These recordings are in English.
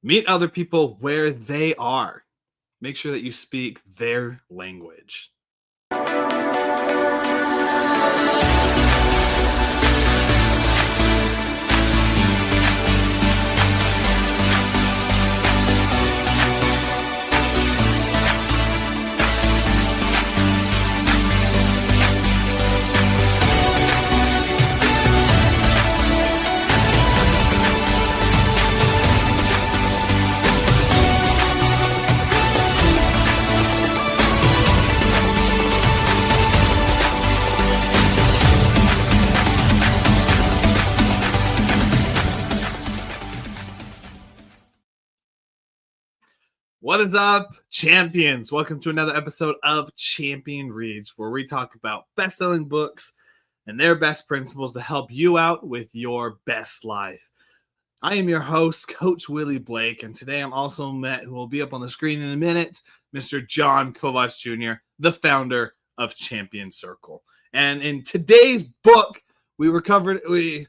Meet other people where they are. Make sure that you speak their language. What is up, champions? Welcome to another episode of Champion Reads, where we talk about best-selling books and their best principles to help you out with your best life. I am your host, Coach Willie Blake, and today I'm also met, who will be up on the screen in a minute, Mr. John Kovacs Jr., the founder of Champion Circle. And in today's book, we covered it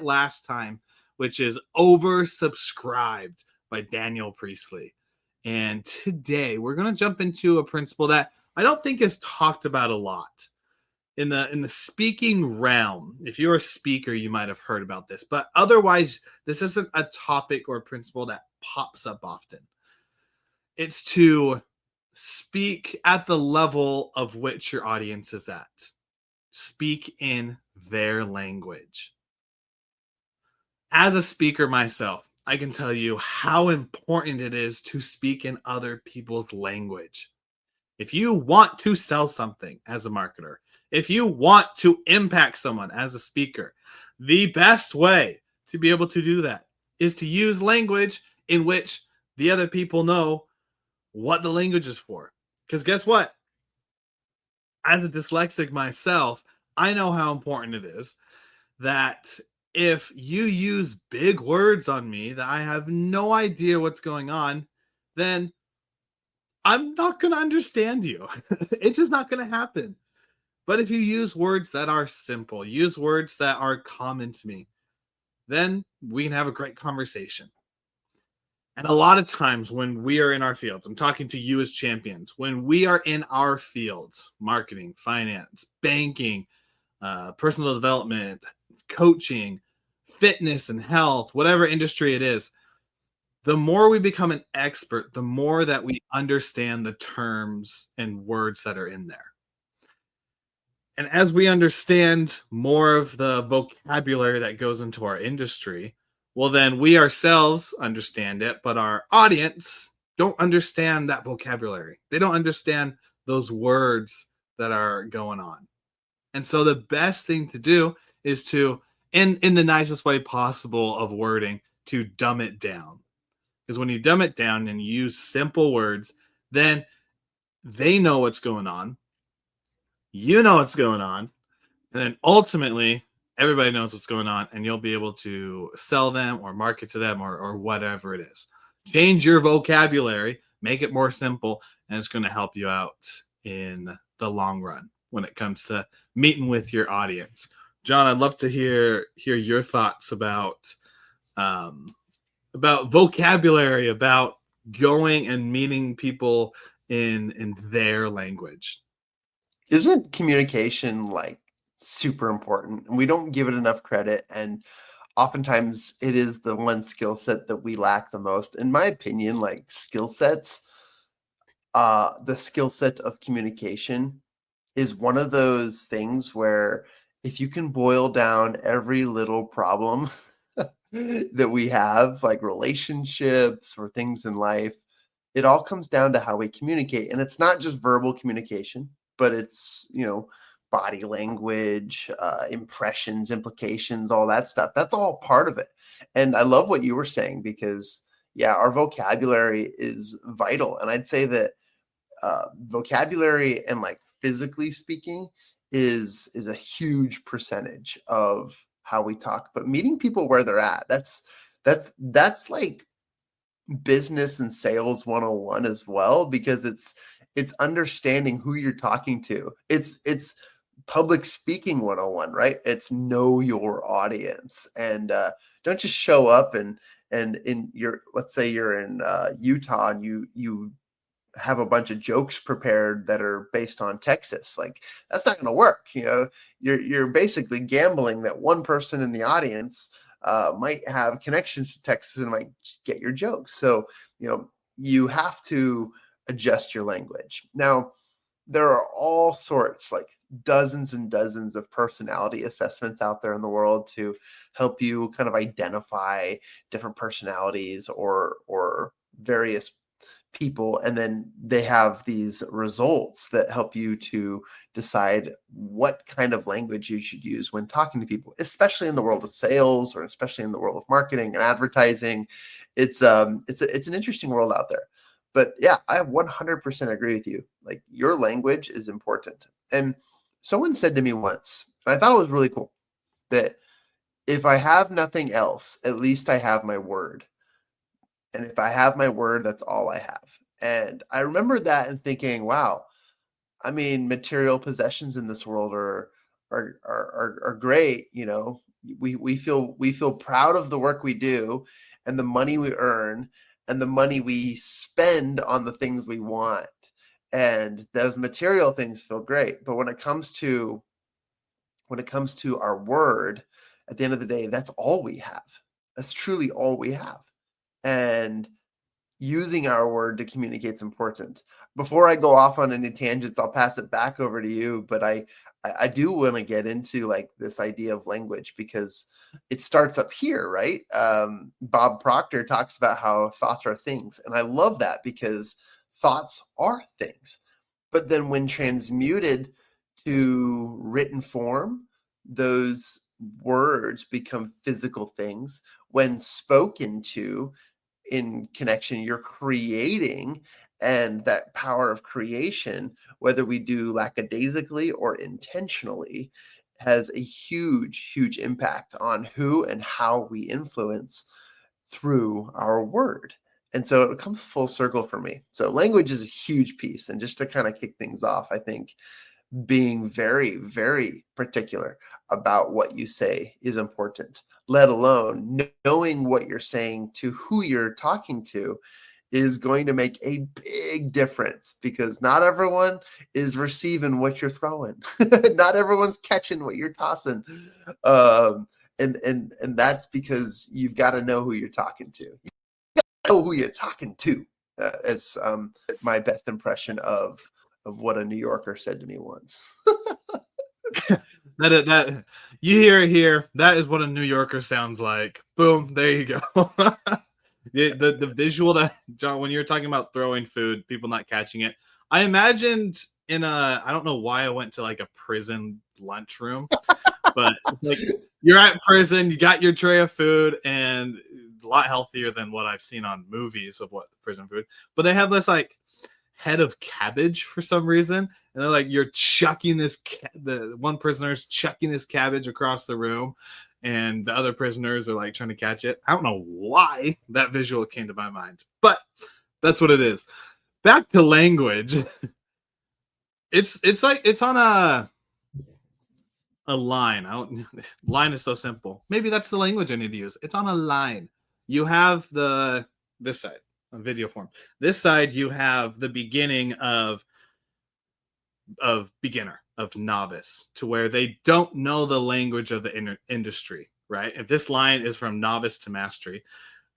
last time, which is Oversubscribed by Daniel Priestley. And today we're going to jump into a principle that I don't think is talked about a lot in the speaking realm. If you're a speaker, you might have heard about this, but otherwise this isn't a topic or a principle that pops up often. It's to speak at the level of which your audience is at. Speak in their language. As a speaker myself, I can tell you how important it is to speak in other people's language. If you want to sell something as a marketer, if you want to impact someone as a speaker, the best way to be able to do that is to use language in which the other people know what the language is for. Because guess what? As a dyslexic myself, I know how important it is that if you use big words on me that I have no idea what's going on, then I'm not going to understand you. It's just not going to happen. But if you use words that are simple, use words that are common to me, then we can have a great conversation. And a lot of times when we are in our fields, I'm talking to you as champions, when we are in our fields, marketing, finance, banking, personal development, coaching, fitness and health, whatever industry it is, the more we become an expert, the more that we understand the terms and words that are in there. And as we understand more of the vocabulary that goes into our industry, well, then we ourselves understand it, but our audience don't understand that vocabulary. They don't understand those words that are going on. And so the best thing to do is to, in the nicest way possible of wording, to dumb it down. Because when you dumb it down and you use simple words, then they know what's going on. You know what's going on. And then ultimately, everybody knows what's going on, and you'll be able to sell them or market to them or whatever it is. Change your vocabulary, make it more simple, and it's going to help you out in the long run when it comes to meeting with your audience. John, I'd love to hear your thoughts about vocabulary, about going and meeting people in their language. Isn't communication like super important? And we don't give it enough credit. And oftentimes it is the one skill set that we lack the most. In my opinion, like skill sets, the skill set of communication is one of those things where if you can boil down every little problem that we have, like relationships or things in life, it all comes down to how we communicate. And it's not just verbal communication, but it's, body language, impressions, implications, all that stuff. That's all part of it. And I love what you were saying because, our vocabulary is vital. And I'd say that vocabulary and like physically speaking is a huge percentage of how we talk. But meeting people where they're at, that's like business and sales 101 as well, because it's understanding who you're talking to. It's public speaking 101, right? It's know your audience, and don't just show up and and in your, let's say you're in Utah, and you have a bunch of jokes prepared that are based on Texas. Like, that's not going to work. You're basically gambling that one person in the audience might have connections to Texas and might get your jokes. So, you have to adjust your language. Now, there are all sorts, like dozens and dozens of personality assessments out there in the world to help you kind of identify different personalities or various people, and then they have these results that help you to decide what kind of language you should use when talking to people, especially in the world of sales, or especially in the world of marketing and advertising. It's an interesting world out there. But yeah, I 100% agree with you. Like, your language is important. And someone said to me once, and I thought it was really cool, that if I have nothing else, at least I have my word. And if I have my word, that's all I have. And I remember that and thinking, wow, I mean, material possessions in this world are great. We feel proud of the work we do, and the money we earn, and the money we spend on the things we want. And those material things feel great. But when it comes to our word, at the end of the day, that's all we have. That's truly all we have. And using our word to communicate is important. Before I go off on any tangents, I'll pass it back over to you. But I do want to get into like this idea of language, because it starts up here, right? Bob Proctor talks about how thoughts are things. And I love that, because thoughts are things. But then when transmuted to written form, those words become physical things. When spoken to in connection, you're creating, and that power of creation, whether we do lackadaisically or intentionally, has a huge impact on who and how we influence through our word. And so it comes full circle for me. So language is a huge piece. And just to kind of kick things off, I think being very, very particular about what you say is important, let alone knowing what you're saying to who you're talking to is going to make a big difference, because not everyone is receiving what you're throwing. Not everyone's catching what you're tossing. And that's because you've got to know who you're talking to. You know who you're talking to. As my best impression of what a New Yorker said to me once. That you hear it here. That is what a New Yorker sounds like. Boom, there you go. the visual that, John, when you were talking about throwing food, people not catching it, I imagined I don't know why I went to like a prison lunchroom, but like, you're at prison, you got your tray of food, and a lot healthier than what I've seen on movies of what prison food. But they have this like head of cabbage for some reason, and they're like, you're chucking this the one prisoner's chucking this cabbage across the room, and the other prisoners are like trying to catch it. I don't know why that visual came to my mind, but that's what it is. Back to language. It's like it's on a line. Line is so simple. Maybe that's the language I need to use. It's on a line. You have this side, on video form. This side, you have the beginning of beginner, of novice, to where they don't know the language of the industry, right? If this line is from novice to mastery,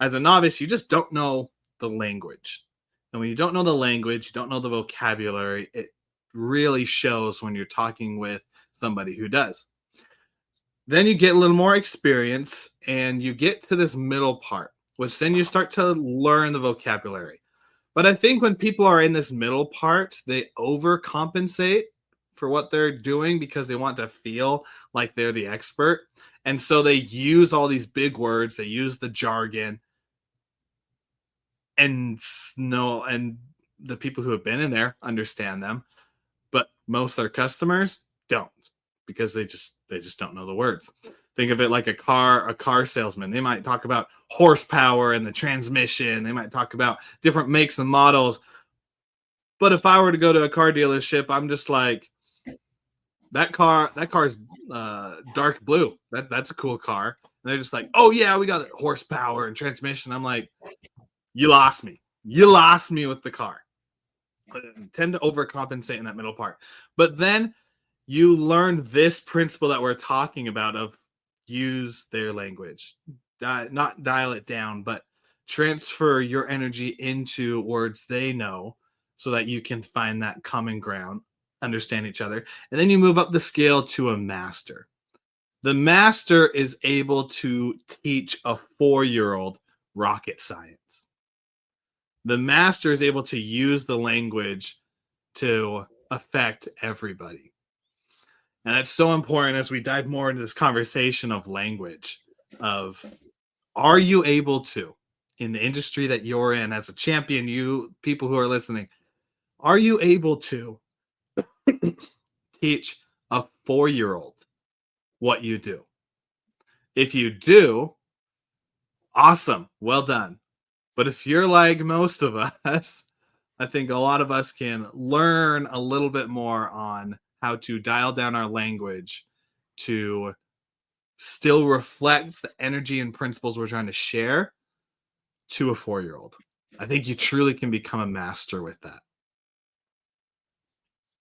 as a novice, you just don't know the language. And when you don't know the language, you don't know the vocabulary, it really shows when you're talking with somebody who does. Then you get a little more experience, and you get to this middle part, which then you start to learn the vocabulary. But I think when people are in this middle part, they overcompensate for what they're doing because they want to feel like they're the expert. And so they use all these big words, they use the jargon, and the people who have been in there understand them, but most of their customers don't, because they just don't know the words. Think of it like a car salesman. They might talk about horsepower and the transmission. They might talk about different makes and models. But if I were to go to a car dealership, I'm just like, that car's dark blue. That's a cool car. they're just like, oh yeah, we got horsepower and transmission. I'm like, you lost me. You lost me with the car. I tend to overcompensate in that middle part. But then you learn this principle that we're talking about of use their language. Not dial it down, but transfer your energy into words they know so that you can find that common ground, understand each other. And then you move up the scale to a master. The master is able to teach a 4-year-old rocket science. The master is able to use the language to affect everybody. And that's so important as we dive more into this conversation of language, of are you able to, in the industry that you're in as a champion, you people who are listening, are you able to teach a 4-year-old what you do? If you do, awesome, well done. But if you're like most of us, I think a lot of us can learn a little bit more on how to dial down our language to still reflect the energy and principles we're trying to share to a 4-year-old. I think you truly can become a master with that.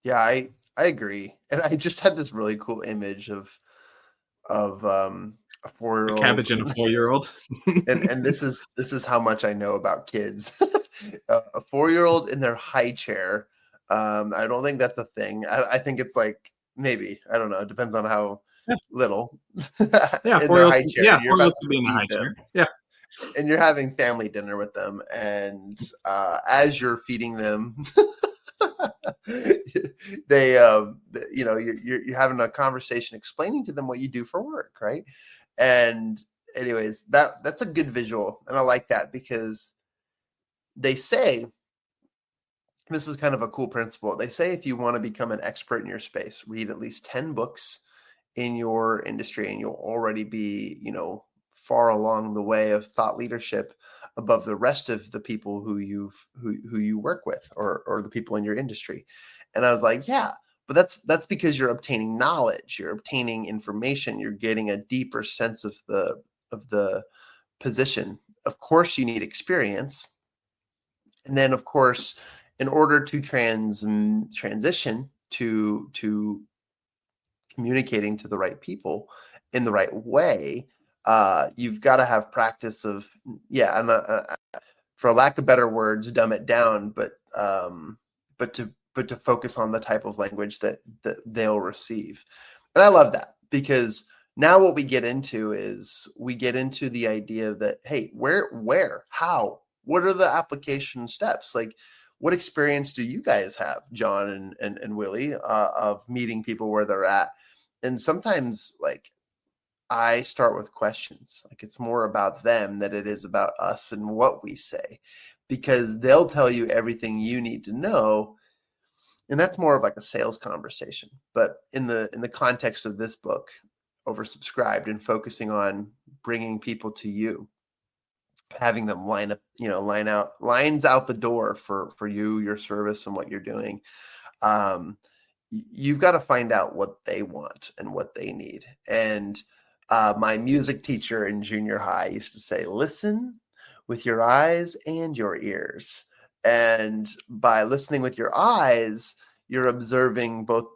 Yeah, I agree. And I just had this really cool image of a A 4-year-old. cabbage and a 4-year-old. And this is how much I know about kids. A 4-year-old in their high chair. I don't think that's a thing. I think it's like maybe, I don't know, it depends on how Yeah. little. Yeah, In their high chair. Yeah, And you're about 4-year-olds to could be in the high feed them. chair. Yeah. And you're having family dinner with them, and as you're feeding them, they you're having a conversation explaining to them what you do for work, right? And anyways, that's a good visual, and I like that because they say, this is kind of a cool principle. They say if you want to become an expert in your space, read at least 10 books in your industry, and you'll already be, far along the way of thought leadership above the rest of the people who you work with, or the people in your industry. And I was like, yeah, but that's because you're obtaining knowledge, you're obtaining information, you're getting a deeper sense of the position. Of course, you need experience. And then, of course, in order to transition to communicating to the right people in the right way, you've got to have practice of, yeah, and for lack of better words, dumb it down, but to focus on the type of language that they'll receive. And I love that, because now what we get into is we get into the idea that, hey, where, how, what are the application steps? Like, what experience do you guys have, John and Willie, of meeting people where they're at? And sometimes, like, I start with questions. Like, it's more about them than it is about us and what we say, because they'll tell you everything you need to know. And that's more of like a sales conversation. But in the context of this book, Oversubscribed, and focusing on bringing people to you, having them lines out the door for you, your service, and what you're doing. You've got to find out what they want and what they need. And my music teacher in junior high used to say, listen with your eyes and your ears. And by listening with your eyes, you're observing both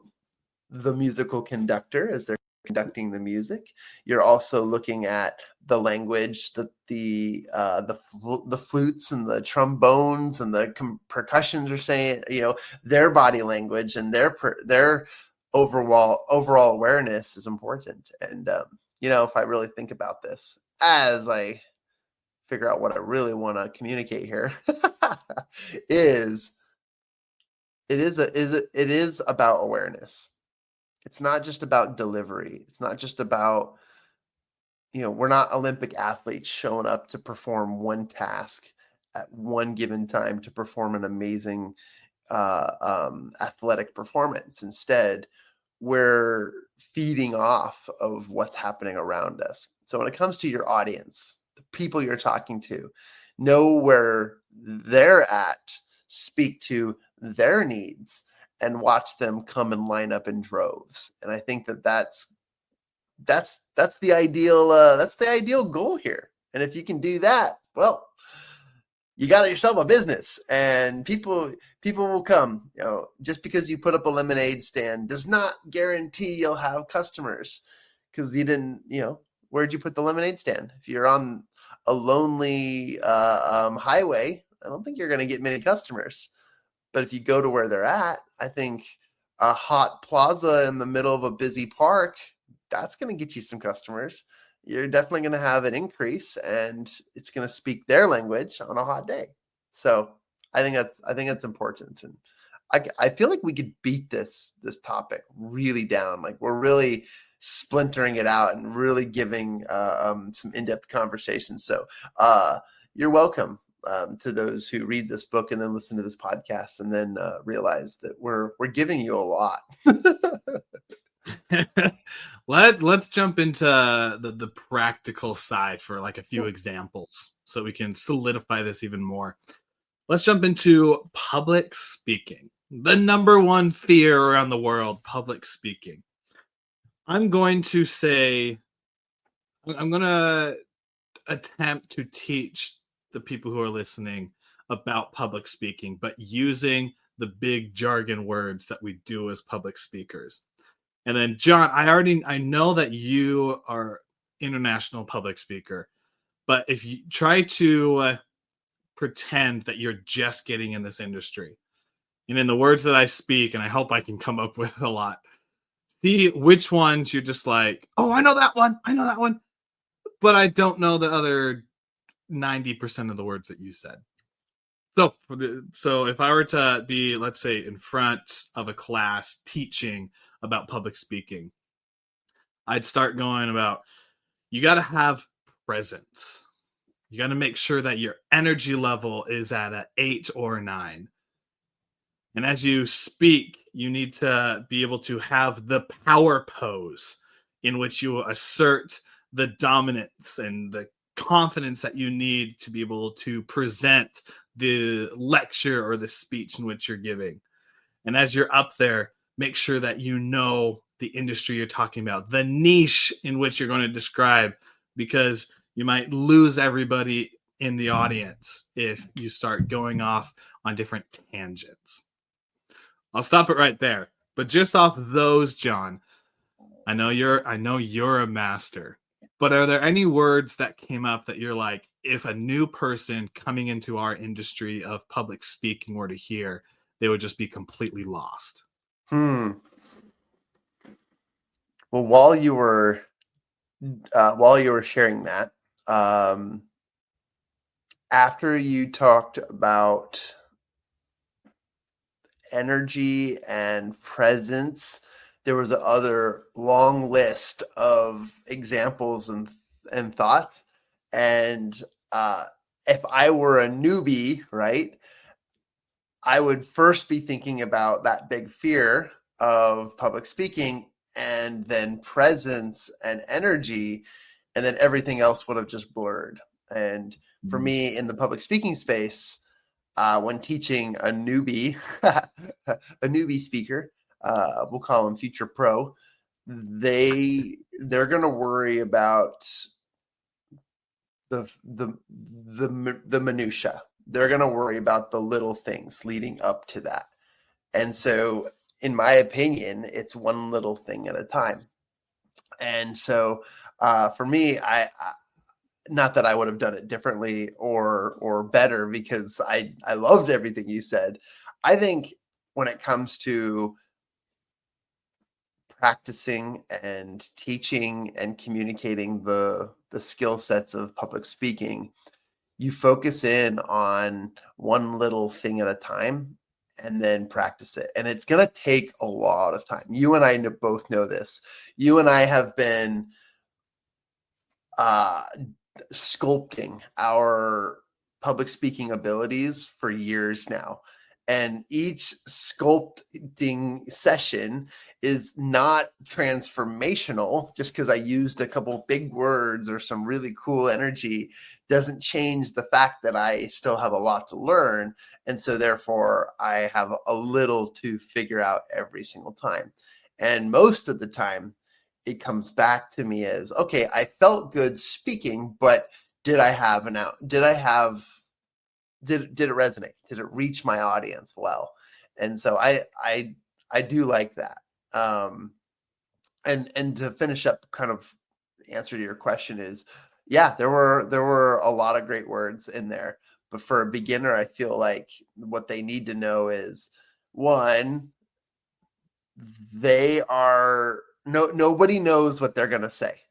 the musical conductor as they're conducting the music. You're also looking at the language that the flutes and the trombones and the percussions are saying, their body language and their overall awareness is important. And if I really think about this as I figure out what I really want to communicate here, it is about awareness. It's not just about delivery. It's not just about, we're not Olympic athletes showing up to perform one task at one given time to perform an amazing athletic performance. Instead, we're feeding off of what's happening around us. So when it comes to your audience, the people you're talking to, know where they're at, speak to their needs, and watch them come and line up in droves. And I think that that's the ideal goal here. And if you can do that, well, you got yourself a business, and people will come. Just because you put up a lemonade stand does not guarantee you'll have customers, because you didn't. Where'd you put the lemonade stand? If you're on a lonely highway, I don't think you're going to get many customers. But if you go to where they're at, I think a hot plaza in the middle of a busy park, that's going to get you some customers. You're definitely going to have an increase, and it's going to speak their language on a hot day. So I think that's important. And I feel like we could beat this topic really down. Like, we're really splintering it out and really giving some in-depth conversations. So you're welcome to those who read this book and then listen to this podcast and then realize that we're giving you a lot. Let's jump into the practical side for like a few examples so we can solidify this even more. Let's jump into public speaking. The number one fear around the world, public speaking. I'm going to attempt to teach the people who are listening about public speaking, but using the big jargon words that we do as public speakers. And then, John, I know that you are international public speaker, but if you try to pretend that you're just getting in this industry, and in the words that I speak, and I hope I can come up with a lot, see which ones you're just like, oh, I know that one, but I don't know the other 90% of the words that you said. So if I were to be, let's say, in front of a class teaching about public speaking, I'd start going about, you got to have presence. You got to make sure that your energy level is at an 8 or a 9. And as you speak, you need to be able to have the power pose in which you assert the dominance and the confidence that you need to be able to present the lecture or the speech in which you're giving. And as you're up there, make sure that you know the industry you're talking about, the niche in which you're going to describe, because you might lose everybody in the audience if you start going off on different tangents. I'll stop it right there. But just off those, John, I know you're a master. But are there any words that came up that you're like, if a new person coming into our industry of public speaking were to hear, they would just be completely lost? Well, while you were sharing that, after you talked about energy and presence, there was a other long list of examples and thoughts. And if I were a newbie, right, I would first be thinking about that big fear of public speaking, and then presence and energy, and then everything else would have just blurred. And for me, in the public speaking space, when teaching a newbie, a newbie speaker, we'll call them future pro, they're going to worry about the minutia. They're going to worry about the little things leading up to that. And so, in my opinion, it's one little thing at a time. And so, for me, I not that I would have done it differently or better, because I loved everything you said. I think when it comes to practicing and teaching and communicating the skill sets of public speaking, you focus in on one little thing at a time and then practice it. And it's going to take a lot of time. You and I both know this. You and I have been sculpting our public speaking abilities for years now. And each sculpting session is not transformational. Just because I used a couple big words or some really cool energy doesn't change the fact that I still have a lot to learn. And so therefore, I have a little to figure out every single time. And most of the time, it comes back to me as, okay, I felt good speaking, but did I have an out? Did it resonate? Did it reach my audience well? And so I do like that. And to finish up, kind of answer to your question is, yeah, there were a lot of great words in there, but for a beginner, I feel like what they need to know is, one, nobody knows what they're going to say.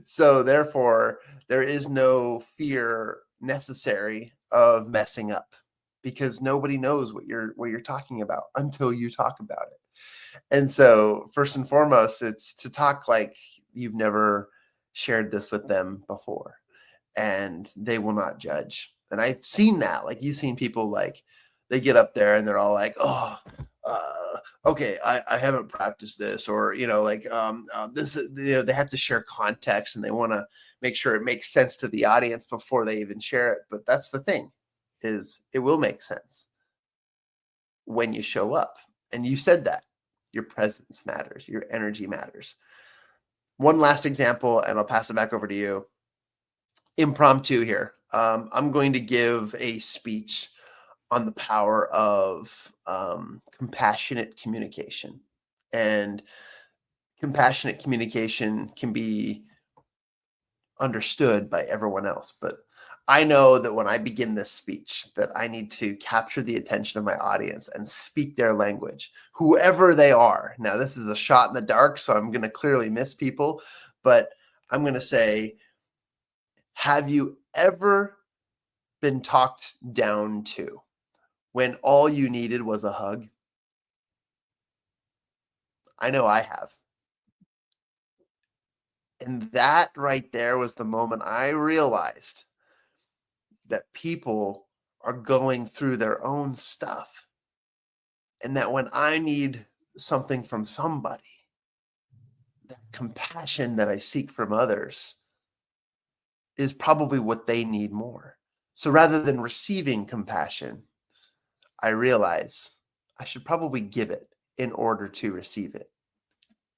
So therefore, there is no fear necessary of messing up, because nobody knows what you're talking about until you talk about it. And so first and foremost, it's to talk like you've never shared this with them before, and they will not judge. And I've seen that, like you've seen people, like they get up there and they're all like, oh, okay, I haven't practiced this, or, this, they have to share context, and they want to make sure it makes sense to the audience before they even share it. But that's the thing, is it will make sense when you show up. And you said that your presence matters, your energy matters. One last example, and I'll pass it back over to you. Impromptu here. I'm going to give a speech on the power of compassionate communication. And compassionate communication can be understood by everyone else, but I know that when I begin this speech, that I need to capture the attention of my audience and speak their language, whoever they are. Now, this is a shot in the dark, so I'm going to clearly miss people, but I'm going to say, have you ever been talked down to when all you needed was a hug? I know I have. And that right there was the moment I realized that people are going through their own stuff. And that when I need something from somebody, that compassion that I seek from others is probably what they need more. So rather than receiving compassion, I realize I should probably give it in order to receive it.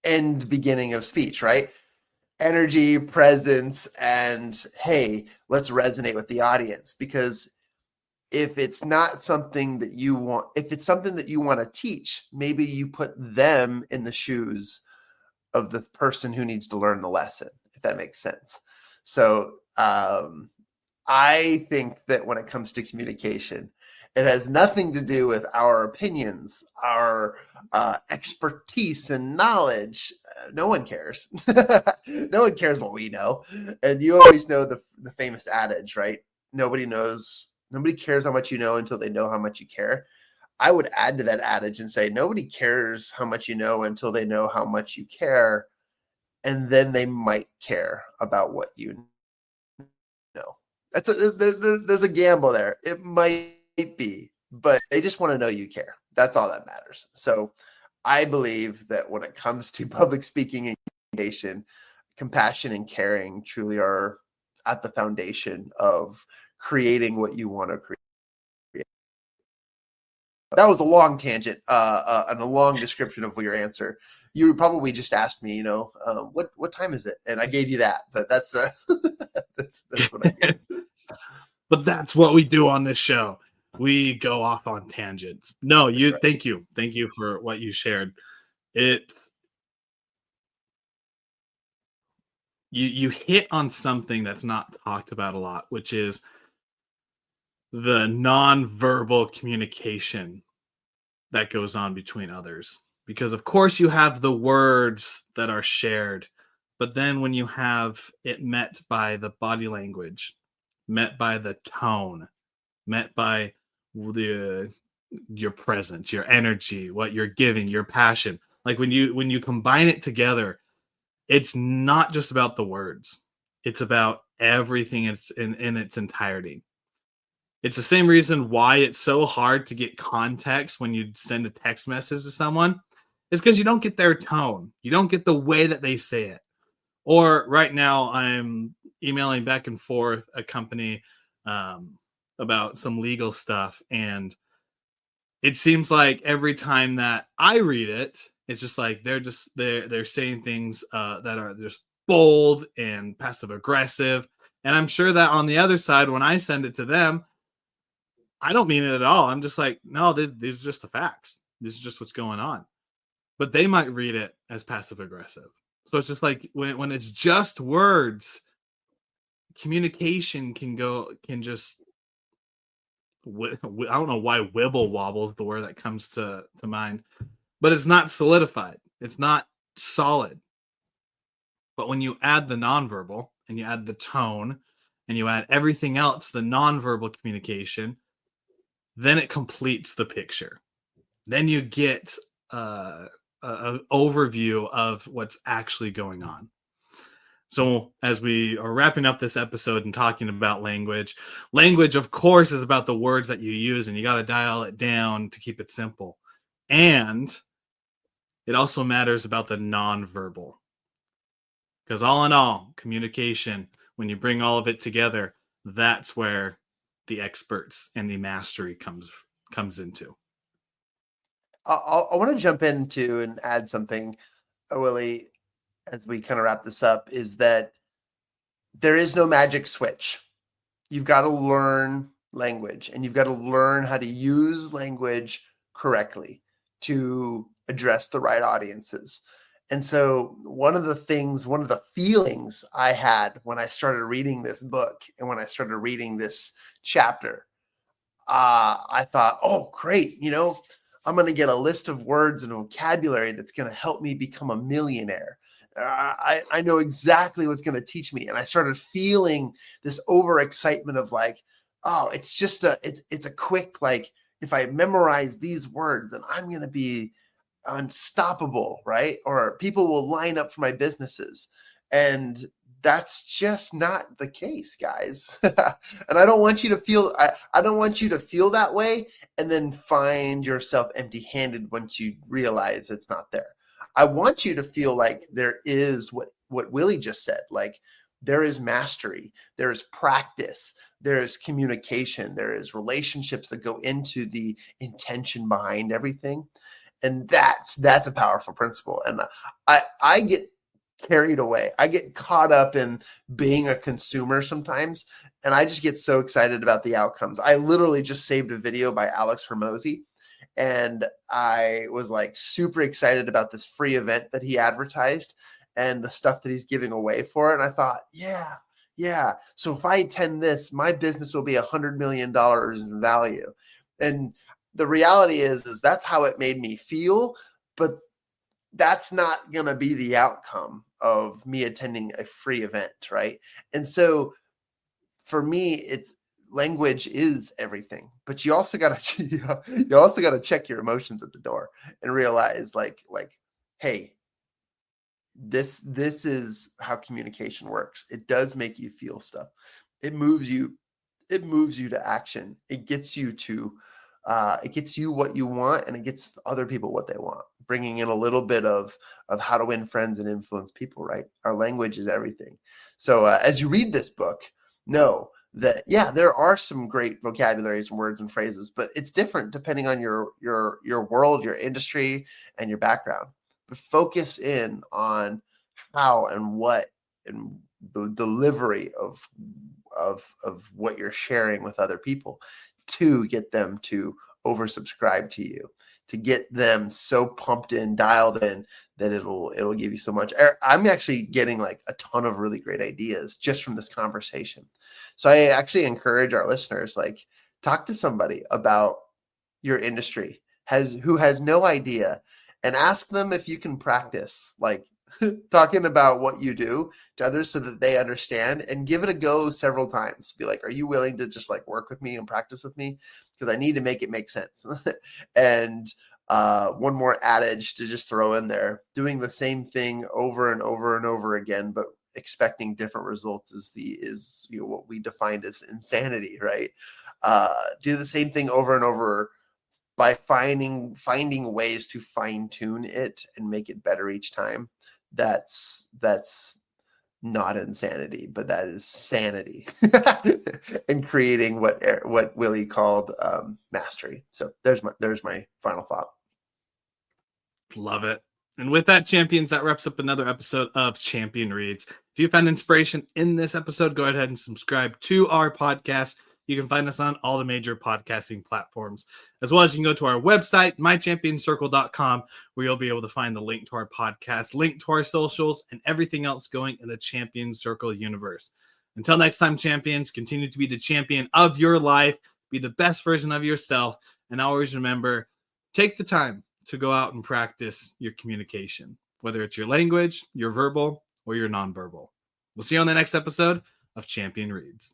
End beginning of speech, right? Energy, presence, and hey, let's resonate with the audience. Because if it's not something that you want, if it's something that you want to teach, maybe you put them in the shoes of the person who needs to learn the lesson, if that makes sense. So I think that when it comes to communication, it has nothing to do with our opinions, our expertise and knowledge. No one cares. No one cares what we know. And you always know the famous adage, right? Nobody cares how much you know until they know how much you care. I would add to that adage and say, nobody cares how much you know until they know how much you care. And then they might care about what you know. There's a gamble there. It might be, but they just want to know you care. That's all that matters. So I believe that when it comes to public speaking and communication, compassion and caring truly are at the foundation of creating what you want to create. That was a long tangent and a long description of your answer. You probably just asked me, what time is it? And I gave you that, but that's that's what I did. But that's what we do on this show. We go off on tangents. No, Right. Thank you for what you shared. You hit on something that's not talked about a lot, which is the nonverbal communication that goes on between others. Because of course you have the words that are shared, but then when you have it met by the body language, met by the tone, met by your presence, your energy, what you're giving, your passion, like when you combine it together, it's not just about the words, it's about everything in its entirety. It's the same reason why it's so hard to get context when you send a text message to someone. Is because you don't get their tone. You don't get the way that they say it. Or right now, I'm emailing back and forth a company about some legal stuff. And it seems like every time that I read it, It's just like they're saying things that are just bold and passive aggressive. And I'm sure that on the other side, when I send it to them, I don't mean it at all. I'm just like, no, these are just the facts. This is just what's going on. But they might read it as passive aggressive. So it's just like when it's just words, communication can just I don't know why wibble wobble is the word that comes to mind, but it's not solidified. It's not solid. But when you add the nonverbal and you add the tone and you add everything else, the nonverbal communication, then it completes the picture. Then you get an overview of what's actually going on. So as we are wrapping up this episode and talking about language, of course, is about the words that you use, and you got to dial it down to keep it simple. And it also matters about the nonverbal. Because all in all, communication, when you bring all of it together, that's where the experts and the mastery comes into. I want to jump into and add something, Willie, as we kind of wrap this up, is that there is no magic switch. You've got to learn language, and you've got to learn how to use language correctly to address the right audiences. And so one of the feelings I had when I started reading this book and when I started reading this chapter, I thought, oh, great. I'm going to get a list of words and vocabulary that's going to help me become a millionaire. I know exactly what's going to teach me. And I started feeling this overexcitement of like, oh, it's just it's a quick, like, if I memorize these words, then I'm going to be unstoppable, right? Or people will line up for my businesses. And that's just not the case, guys. And I don't want you to feel, I don't want you to feel that way and then find yourself empty-handed once you realize it's not there. I want you to feel like there is what Willie just said, like there is mastery, there is practice, there is communication, there is relationships that go into the intention behind everything. And that's a powerful principle. And I get carried away. I get caught up in being a consumer sometimes, and I just get so excited about the outcomes. I literally just saved a video by Alex Hormozy, and I was like super excited about this free event that he advertised and the stuff that he's giving away for it. And I thought, yeah. So if I attend this, my business will be $100 million in value. And the reality is that's how it made me feel, but that's not going to be the outcome of me attending a free event, right? And so for me, it's language is everything, but you also got to check your emotions at the door and realize like, hey, this is how communication works. It does make you feel stuff. It moves you to action. It gets you what you want, and it gets other people what they want, bringing in a little bit of how to win friends and influence people, right? Our language is everything. So as you read this book, know that, yeah, there are some great vocabularies and words and phrases, but it's different depending on your world, your industry, and your background. But focus in on how and what and the delivery of what you're sharing with other people to get them to oversubscribe to you, to get them so pumped in, dialed in that it'll give you so much. I'm actually getting like a ton of really great ideas just from this conversation. So I actually encourage our listeners, like, talk to somebody about your industry who has no idea, and ask them if you can practice, like, talking about what you do to others so that they understand, and give it a go several times. Be like, are you willing to just like work with me and practice with me? Because I need to make it make sense. And one more adage to just throw in there: doing the same thing over and over and over again, but expecting different results is what we defined as insanity, right? Do the same thing over and over by finding ways to fine tune it and make it better each time. That's not insanity, but that is sanity, and creating what Willie called mastery. So there's my final thought. Love it. And with that, champions, that wraps up another episode of Champion Reads. If you found inspiration in this episode, go ahead and subscribe to our podcast. You can find us on all the major podcasting platforms, as well as you can go to our website, mychampionscircle.com, where you'll be able to find the link to our podcast, link to our socials, and everything else going in the Champion Circle universe. Until next time, champions, continue to be the champion of your life, be the best version of yourself, and always remember, take the time to go out and practice your communication, whether it's your language, your verbal, or your nonverbal. We'll see you on the next episode of Champion Reads.